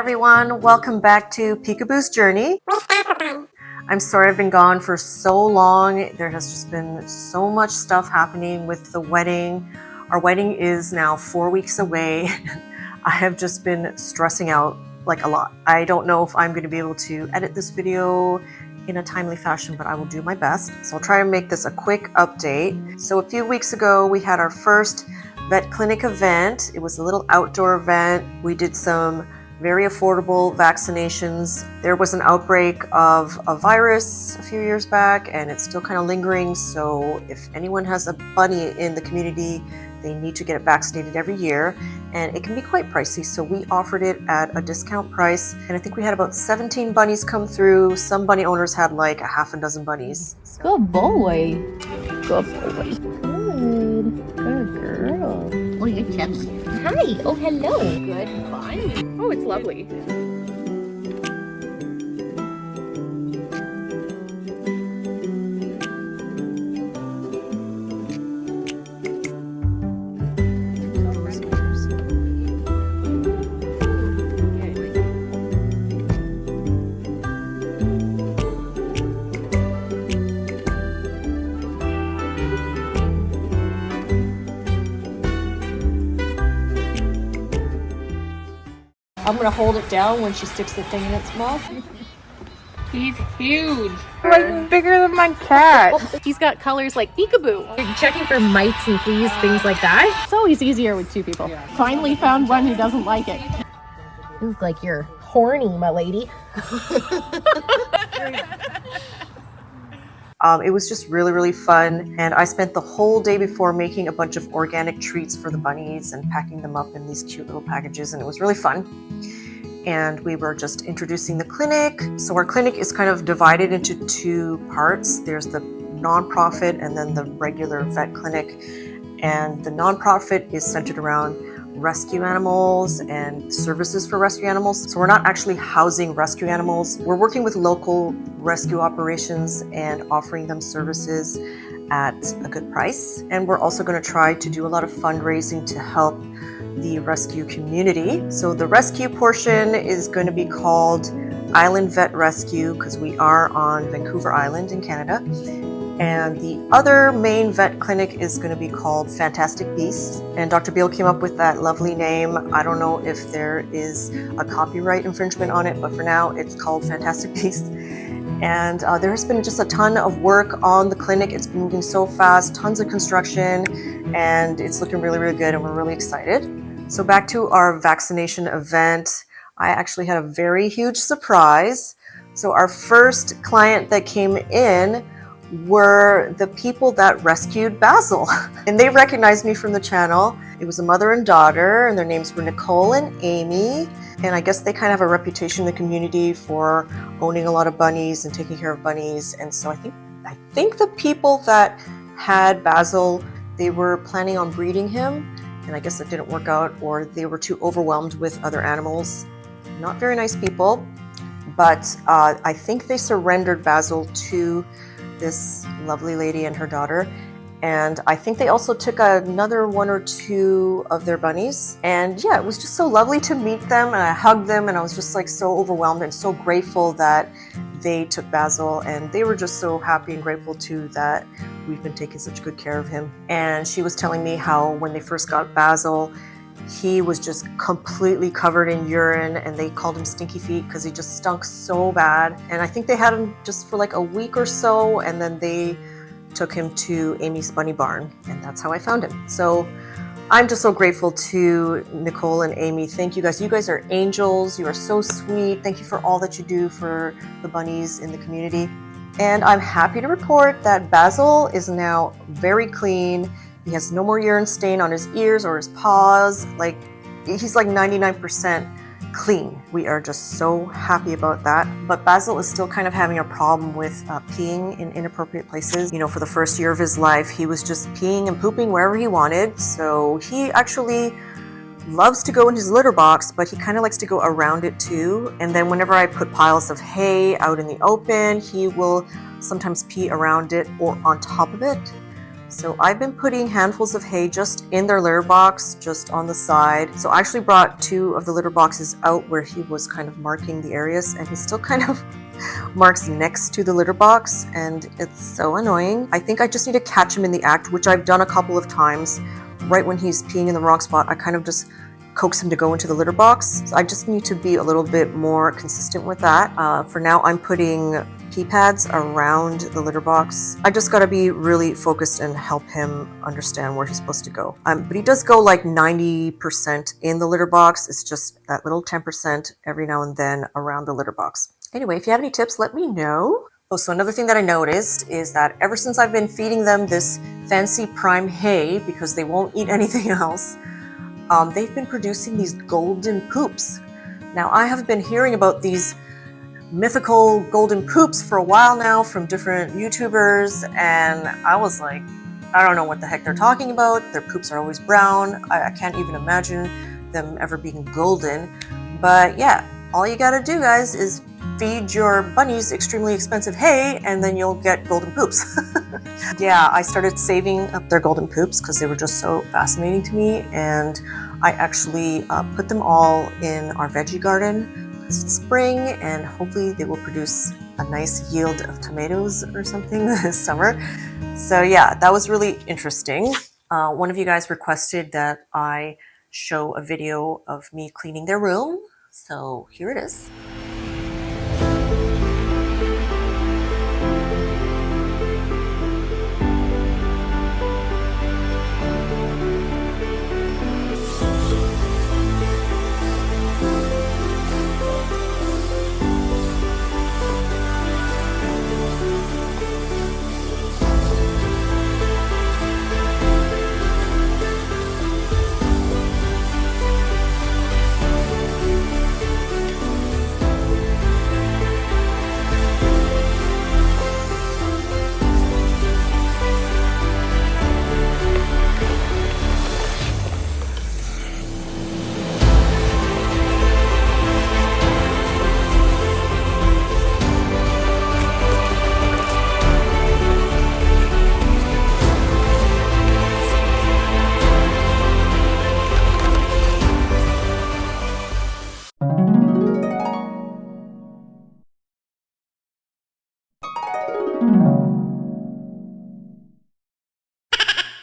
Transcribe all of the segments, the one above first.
everyone, welcome back to Peekaboo's Journey. I'm sorry I've been gone for so long. There has just been so much stuff happening with the wedding. Our wedding is now 4 weeks away. I have just been stressing out like a lot. I don't know if I'm going to be able to edit this video in a timely fashion, but I will do my best. So I'll try and make this a quick update. So a few weeks ago, we had our first vet clinic event. It was a little outdoor event. We did some very affordable vaccinations. There was an outbreak of a virus a few years back, and it's still kind of lingering. So if anyone has a bunny in the community, they need to get it vaccinated every year, and it can be quite pricey. So we offered it at a discount price, and I think we had about 17 bunnies come through. Some bunny owners had like a half a dozen bunnies. Good boy. Good boy. Good girl. Oh, you're chubby. Hi. Oh, hello. Good fun. Oh, it's lovely. I'm gonna hold it down when she sticks the thing in its mouth. He's huge. Like bigger than my cat. He's got colors like Peekaboo. You're checking for mites and fleas, things like that. It's always easier with two people. Finally found one who doesn't like it. You look like you're horny, my lady. It was just really fun, and I spent the whole day before making a bunch of organic treats for the bunnies and packing them up in these cute little packages, and it was really fun. And we were just introducing the clinic. So our clinic is kind of divided into two parts. There's the nonprofit and then the regular vet clinic. And the nonprofit is centered around rescue animals and services for rescue animals. So we're not actually housing rescue animals. We're working with local rescue operations and offering them services at a good price. And we're also going to try to do a lot of fundraising to help the rescue community. So the rescue portion is going to be called Island Vet Rescue because we are on Vancouver Island in Canada. And the other main vet clinic is going to be called Fantastic Beasts. And Dr. Beal came up with that lovely name. I don't know if there is a copyright infringement on it, but for now it's called Fantastic Beasts. And there has been just a ton of work on the clinic. It's been moving so fast, tons of construction, and it's looking really good, and we're really excited. So back to our vaccination event, I actually had a very huge surprise. So our first client that came in were the people that rescued Basil. And they recognized me from the channel. It was a mother and daughter, and their names were Nicole and Amy. And I guess they kind of have a reputation in the community for owning a lot of bunnies and taking care of bunnies. And so I think the people that had Basil, they were planning on breeding him. And I guess it didn't work out, or they were too overwhelmed with other animals. Not very nice people. But I think they surrendered Basil to this lovely lady and her daughter. And I think they also took another one or two of their bunnies. And yeah, it was just so lovely to meet them, and I hugged them, and I was just like so overwhelmed and so grateful that they took Basil, and they were just so happy and grateful too that we've been taking such good care of him. And she was telling me how when they first got Basil, he was just completely covered in urine, and they called him Stinky Feet because he just stunk so bad. And I think they had him just for like a week or so, and then they took him to Amy's Bunny Barn, and that's how I found him. So I'm just so grateful to Nicole and Amy. Thank you guys. You guys are angels. You are so sweet. Thank you for all that you do for the bunnies in the community. And I'm happy to report that Basil is now very clean. He has no more urine stain on his ears or his paws. Like, he's like 99% clean. We are just so happy about that. But Basil is still kind of having a problem with peeing in inappropriate places. You know, for the first year of his life, he was just peeing and pooping wherever he wanted. So he actually loves to go in his litter box, but he kind of likes to go around it too. And then whenever I put piles of hay out in the open, he will sometimes pee around it or on top of it. So I've been putting handfuls of hay just in their litter box, just on the side. So I actually brought 2 of the litter boxes out where he was kind of marking the areas, and he still kind of marks next to the litter box, and it's so annoying. I think I just need to catch him in the act, which I've done a couple of times. Right when he's peeing in the wrong spot, I kind of just coax him to go into the litter box. So I just need to be a little bit more consistent with that. For now, I'm putting pee pads around the litter box. I just gotta be really focused and help him understand where he's supposed to go. But he does go like 90% in the litter box. It's just that little 10% every now and then around the litter box. Anyway, if you have any tips, let me know. Oh, so another thing that I noticed is that ever since I've been feeding them this fancy prime hay, because they won't eat anything else, they've been producing these golden poops. Now, I have been hearing about these mythical golden poops for a while now from different YouTubers, and I was like, I don't know what the heck they're talking about. Their poops are always brown. I can't even imagine them ever being golden. But yeah, all you gotta do, guys, is feed your bunnies extremely expensive hay, and then you'll get golden poops. Yeah, I started saving up their golden poops because they were just so fascinating to me, and I actually put them all in our veggie garden. It's spring, and hopefully they will produce a nice yield of tomatoes or something this summer. So yeah, that was really interesting. One of you guys requested that I show a video of me cleaning their room, so here it is.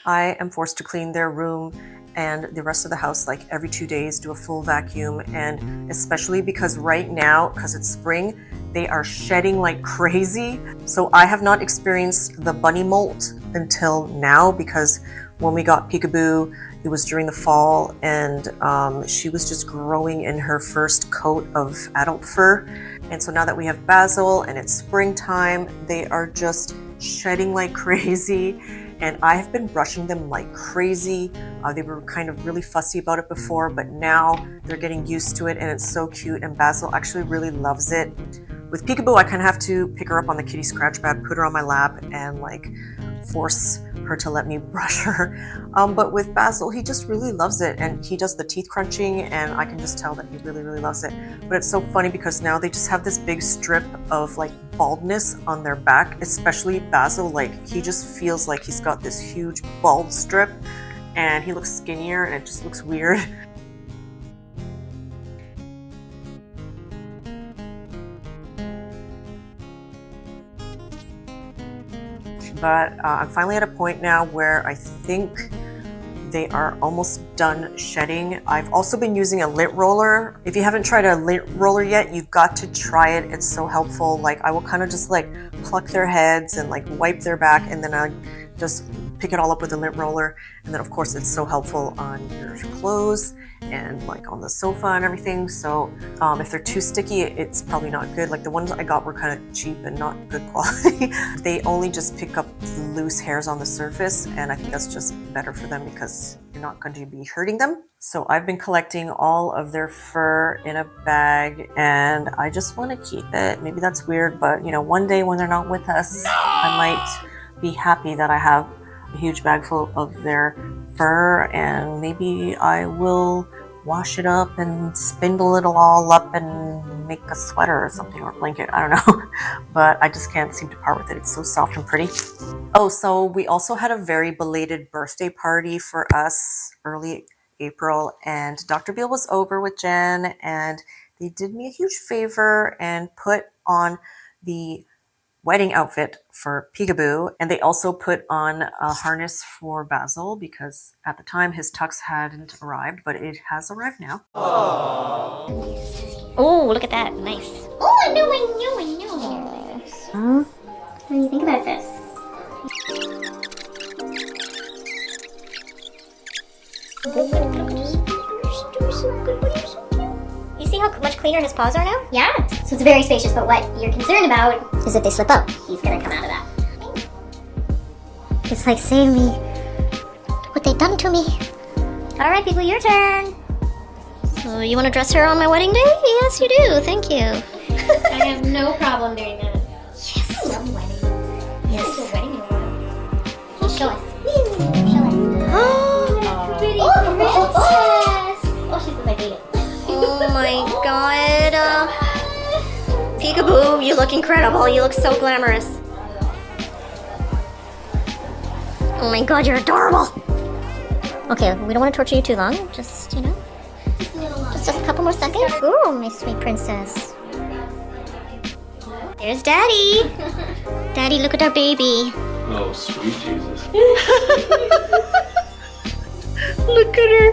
I am forced to clean their room and the rest of the house like every 2 days, do a full vacuum, and especially because right now, because it's spring, they are shedding like crazy. So I have not experienced the bunny molt until now, because when we got Peekaboo, it was during the fall, and she was just growing in her first coat of adult fur. And so now that we have Basil and it's springtime, they are just shedding like crazy. And I have been brushing them like crazy. They were kind of really fussy about it before, but now they're getting used to it, and it's so cute, and Basil actually really loves it. With Peekaboo, I kind of have to pick her up on the kitty scratch pad, put her on my lap, and like force her to let me brush her. But with Basil, he just really loves it, and he does the teeth crunching, and I can just tell that he really, really loves it. But it's so funny because now they just have this big strip of like baldness on their back, especially Basil. Like, he just feels like he's got this huge bald strip, and he looks skinnier, and it just looks weird. But I'm finally at a point now where I think they are almost done shedding. I've also been using a lint roller. If you haven't tried a lint roller yet, you've got to try it. It's so helpful. Like, I will kind of just like pluck their heads and like wipe their back, and then I just pick it all up with a lint roller. And then of course it's so helpful on your clothes and like on the sofa and everything. So if they're too sticky, it's probably not good. Like, the ones I got were kind of cheap and not good quality. They only just pick up loose hairs on the surface, and I think that's just better for them because you're not going to be hurting them. So I've been collecting all of their fur in a bag, and I just want to keep it. Maybe that's weird, but you know, one day when they're not with us, I might be happy that I have a huge bag full of their fur, and maybe I will wash it up and spindle it all up and make a sweater or something, or a blanket, I don't know. But I just can't seem to part with it. It's so soft and pretty. Oh, so we also had a very belated birthday party for us early April, and Dr. Beale was over with Jen, and they did me a huge favor and put on the wedding outfit for Peekaboo, and they also put on a harness for Basil because at the time his tux hadn't arrived, but it has arrived now. Oh, look at that. Nice. Oh, I know. What do you think about this? You see how much cleaner his paws are now? Yeah. So it's very spacious, but what you're concerned about is if they slip out, he's gonna come out of that. It's like, save me. Look what they done to me. Alright, people, your turn. So you want to dress her on my wedding day? Yes, you do. Thank you. I have no problem doing that. Yes. I love weddings. Yes. It's a wedding you want. Show us. Show us. Pretty princess. Oh, she's like it. Oh my god. Peekaboo, you look incredible. You look so glamorous. Oh my god, you're adorable. Okay, we don't want to torture you too long. Just, just a couple more seconds. Ooh, my sweet princess. There's Daddy. Daddy, look at our baby. Oh, sweet Jesus. Look at her.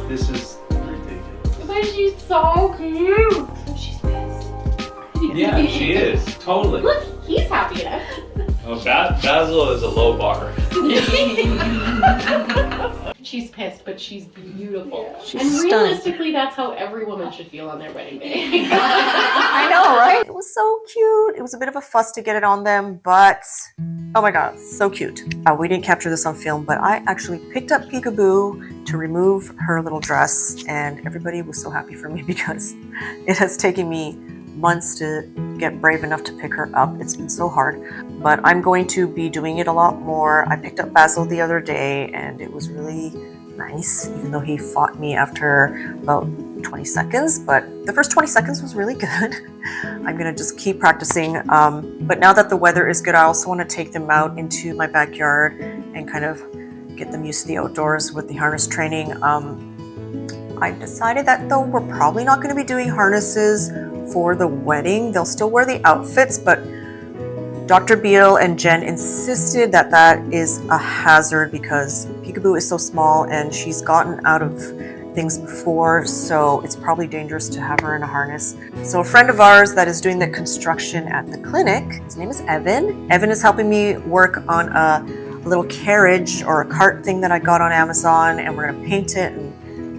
This is ridiculous. But she's so cute. She's pissed. Yeah, she is. Totally. Look, he's happy enough. Oh, Basil is a low bar. She's pissed, but she's beautiful. She's and stunning. realistically, that's how every woman should feel on their wedding day. I know, right? It was so cute. It was a bit of a fuss to get it on them, but oh my god, so cute. We didn't capture this on film, but I actually picked up Peekaboo to remove her little dress, and everybody was so happy for me because it has taken me months to get brave enough to pick her up. It's been so hard, but I'm going to be doing it a lot more. I picked up Basil the other day and it was really nice, even though he fought me after about 20 seconds, but the first 20 seconds was really good. I'm gonna just keep practicing, but now that the weather is good, I also want to take them out into my backyard and kind of get them used to the outdoors with the harness training. I decided that though we're probably not going to be doing harnesses for the wedding. They'll still wear the outfits, but Dr. Beale and Jen insisted that that is a hazard because Peekaboo is so small and she's gotten out of things before, so it's probably dangerous to have her in a harness. So a friend of ours that is doing the construction at the clinic, his name is Evan. Evan is helping me work on a little carriage or a cart thing that I got on Amazon, and we're going to paint it and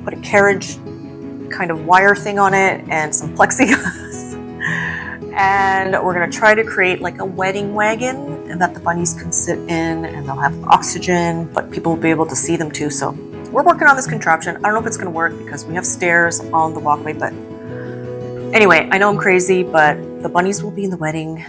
put a carriage kind of wire thing on it and some plexiglass. And we're going to try to create like a wedding wagon that the bunnies can sit in, and they'll have oxygen, but people will be able to see them too. So we're working on this contraption. I don't know if it's going to work because we have stairs on the walkway, but anyway, I know I'm crazy, but the bunnies will be in the wedding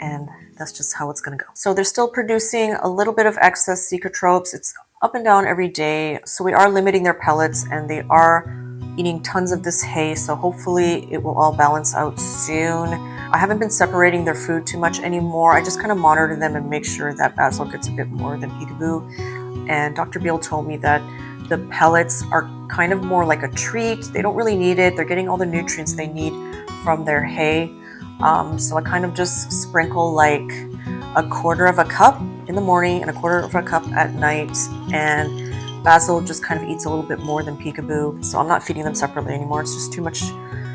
and that's just how it's going to go. So they're still producing a little bit of excess Secretropes. It's up and down every day. So we are limiting their pellets and they are eating tons of this hay. So hopefully it will all balance out soon. I haven't been separating their food too much anymore. I just kind of monitor them and make sure that Basil gets a bit more than Peekaboo. And Dr. Beale told me that the pellets are kind of more like a treat. They don't really need it. They're getting all the nutrients they need from their hay. So I kind of just sprinkle like a quarter of a cup in the morning and a quarter of a cup at night. And Basil just kind of eats a little bit more than Peekaboo. So I'm not feeding them separately anymore. It's just too much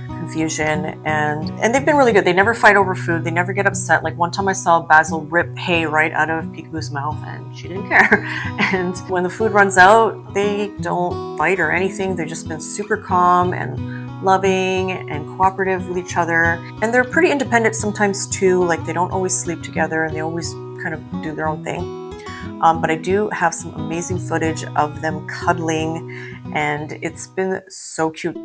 confusion. And they've been really good. They never fight over food. They never get upset. Like one time I saw Basil rip hay right out of Peekaboo's mouth and she didn't care. And when the food runs out, they don't fight or anything. They've just been super calm and loving and cooperative with each other. And they're pretty independent sometimes too. Like they don't always sleep together and they always kind of do their own thing. But I do have some amazing footage of them cuddling and it's been so cute.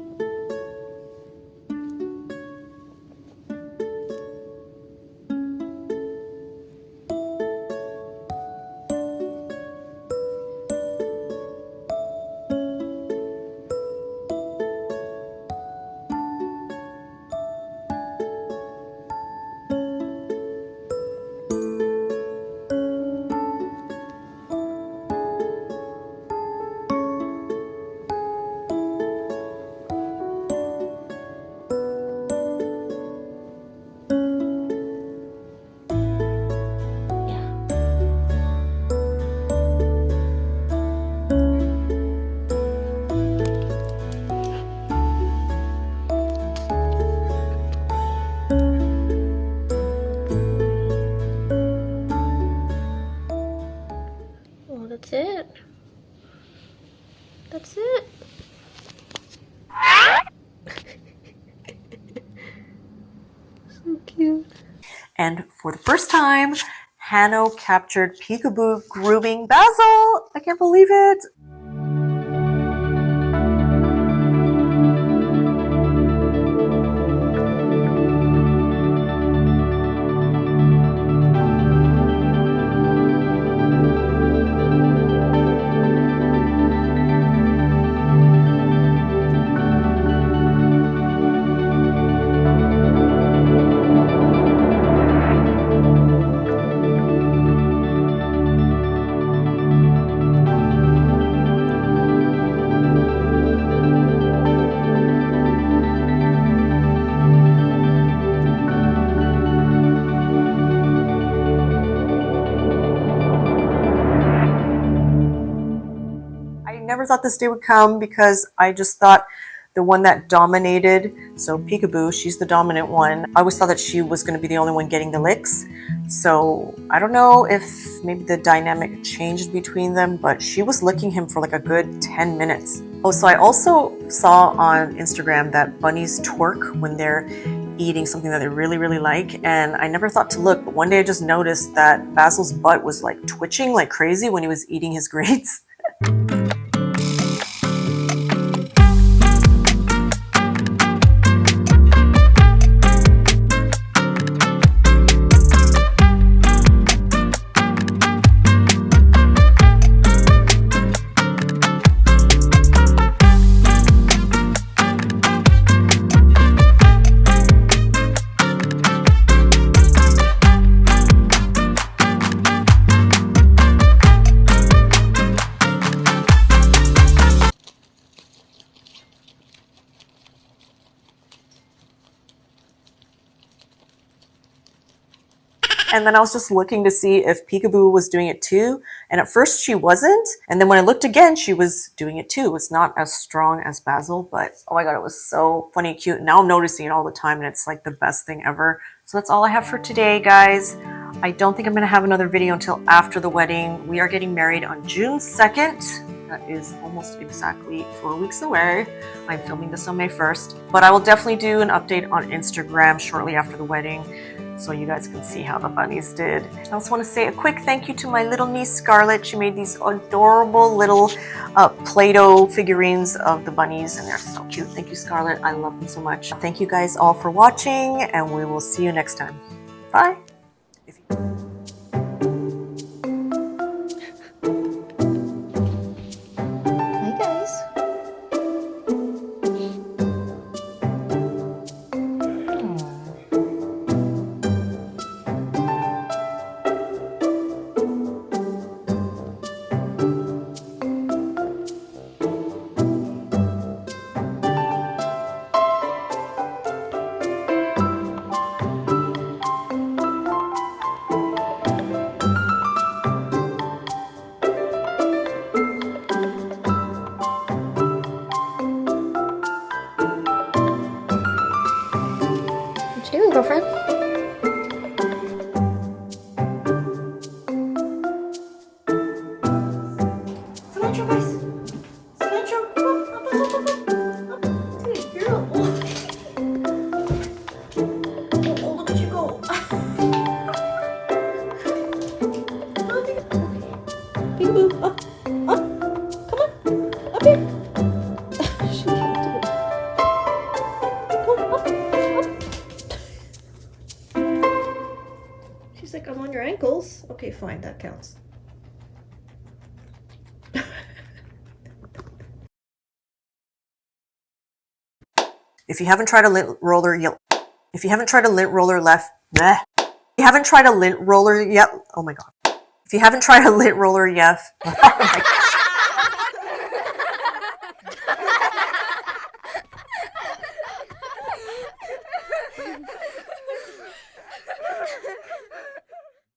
That's it. So cute. And for the first time, Hanno captured Peekaboo grooming Basil. I can't believe it. I never thought this day would come because I just thought the one that dominated, so Peekaboo, she's the dominant one. I always thought that she was going to be the only one getting the licks. So I don't know if maybe the dynamic changed between them, but she was licking him for like a good 10 minutes. Oh, so I also saw on Instagram that bunnies twerk when they're eating something that they really, really like. And I never thought to look, but one day I just noticed that Basil's butt was like twitching like crazy when he was eating his greens. And then I was just looking to see if Peekaboo was doing it too. And at first she wasn't. And then when I looked again, she was doing it too. It's not as strong as Basil, but oh my God, it was so funny and cute. And now I'm noticing it all the time and it's like the best thing ever. So that's all I have for today, guys. I don't think I'm gonna have another video until after the wedding. We are getting married on June 2nd. That is almost exactly 4 weeks away. I'm filming this on May 1st. But I will definitely do an update on Instagram shortly after the wedding, so you guys can see how the bunnies did. I also want to say a quick thank you to my little niece Scarlett. She made these adorable little Play-Doh figurines of the bunnies, and they're so cute. Thank you, Scarlett. I love them so much. Thank you guys all for watching, and we will see you next time. Bye. Hi, guys. What you doing, girlfriend? Cilantro, guys. Cilantro, come on, up. Good girl. Oh, look at you go. Peekaboo, up. Come on, up here. She can't do it. Go up. She's like, I'm on your ankles. Okay, fine, that counts. If you haven't tried a lint roller yet, if you haven't tried a lint roller left, bleh. If you haven't tried a lint roller yet, oh my God. If you haven't tried a lint roller yet, oh my God.